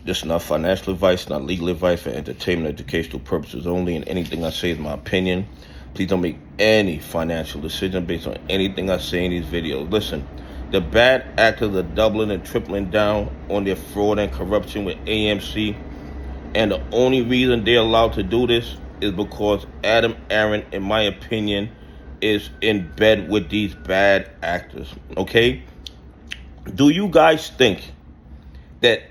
This is not financial advice, not legal advice, for entertainment, educational purposes only, and anything I say is my opinion. Please don't make any financial decision based on anything I say in these videos. Listen, the bad actors are doubling and tripling down on their fraud and corruption with AMC, and the only reason they're allowed to do this is because Adam Aaron, in my opinion, is in bed with these bad actors, okay? Do you guys think that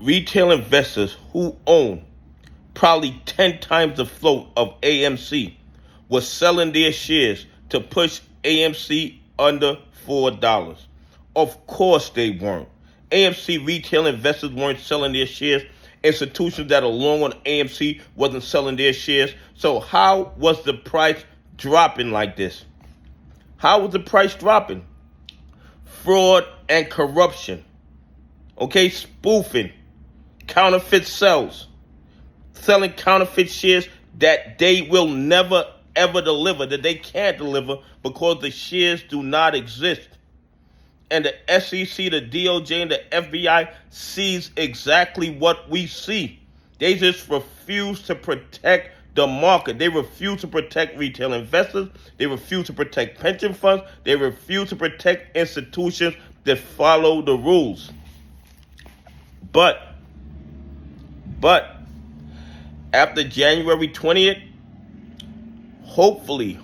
retail investors who own probably 10 times the float of AMC were selling their shares to push AMC under $4? Of course they weren't. AMC retail investors weren't selling their shares. Institutions that are long on AMC wasn't selling their shares. So how was the price dropping like this? How was the price dropping? Fraud and corruption. Okay, spoofing, counterfeit sales, selling counterfeit shares that they will never ever deliver, that they can't deliver because the shares do not exist. And the SEC, the DOJ, and the FBI sees exactly what we see. They just refuse to protect the market. They refuse to protect retail investors. They refuse to protect pension funds. They refuse to protect institutions that follow the rules. But after January 20th, hopefully,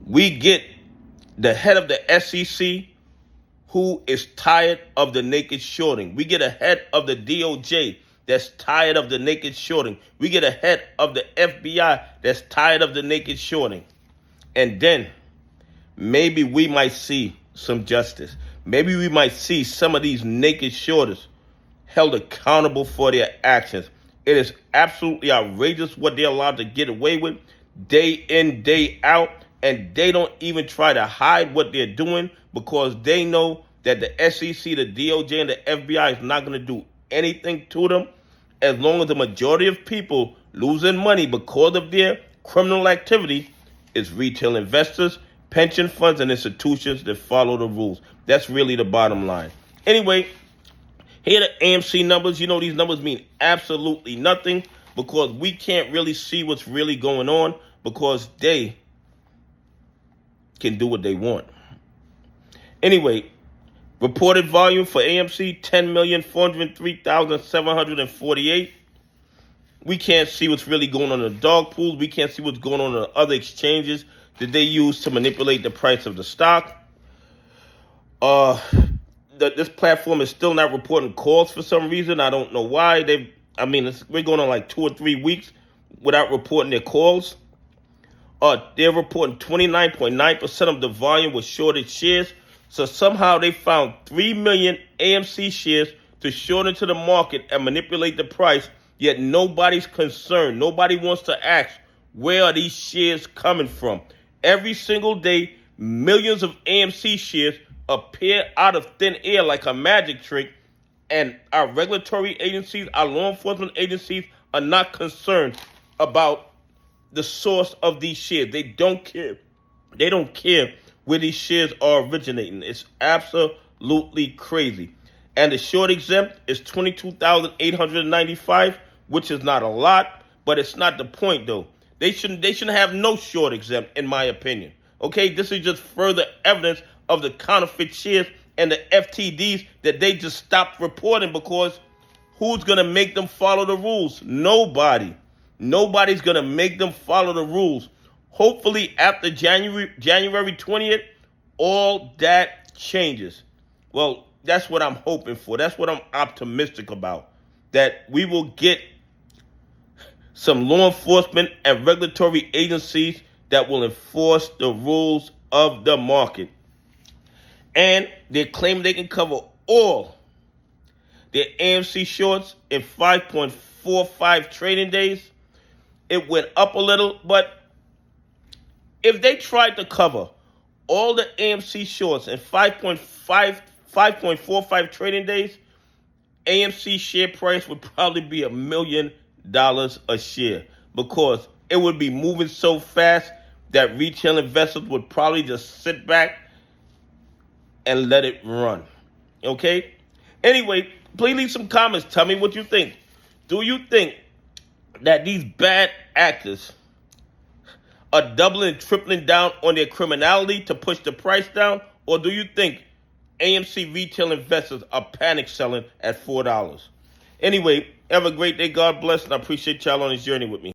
we get the head of the SEC who is tired of the naked shorting. We get a head of the DOJ that's tired of the naked shorting. We get a head of the FBI that's tired of the naked shorting. And then maybe we might see some justice. Maybe we might see some of these naked shorters held accountable for their actions. It is absolutely outrageous what they're allowed to get away with day in, day out, and they don't even try to hide what they're doing because they know that the SEC, the DOJ, and the FBI is not going to do anything to them as long as the majority of people losing money because of their criminal activity is retail investors, pension funds, and institutions that follow the rules. That's really the bottom line. Anyway, here are the AMC numbers. You know, these numbers mean absolutely nothing because we can't really see what's really going on because they can do what they want. Anyway, reported volume for AMC, 10,403,748. We can't see what's really going on in the dog pools. We can't see what's going on in the other exchanges that they use to manipulate the price of the stock. This platform is still not reporting calls for some reason. I don't know why. We're going on like 2 or 3 weeks without reporting their calls. They're reporting 29.9% of the volume was shorted shares. So somehow they found 3 million AMC shares to short into the market and manipulate the price, yet nobody's concerned. Nobody wants to ask, where are these shares coming from? Every single day, millions of AMC shares appear out of thin air like a magic trick, and our regulatory agencies, our law enforcement agencies are not concerned about the source of these shares. They don't care. They don't care where these shares are originating. It's absolutely crazy. And the short exempt is 22,895, which is not a lot, but it's not the point though. They shouldn't have no short exempt, in my opinion. Okay, this is just further evidence of the counterfeit shares and the FTDs that they just stopped reporting because who's going to make them follow the rules? Nobody. Nobody's going to make them follow the rules. Hopefully after January 20th, all that changes. Well, that's what I'm hoping for. That's what I'm optimistic about. That we will get some law enforcement and regulatory agencies that will enforce the rules of the market. And they claim they can cover all their AMC shorts in 5.45 trading days. It went up a little, but if they tried to cover all the AMC shorts in 5.45 trading days, AMC share price would probably be $1 million a share because it would be moving so fast that retail investors would probably just sit back and let it run. Okay? Anyway, please leave some comments. Tell me what you think. Do you think that these bad actors are doubling and tripling down on their criminality to push the price down? Or do you think AMC retail investors are panic selling at $4? Anyway, have a great day. God bless, and I appreciate y'all on this journey with me.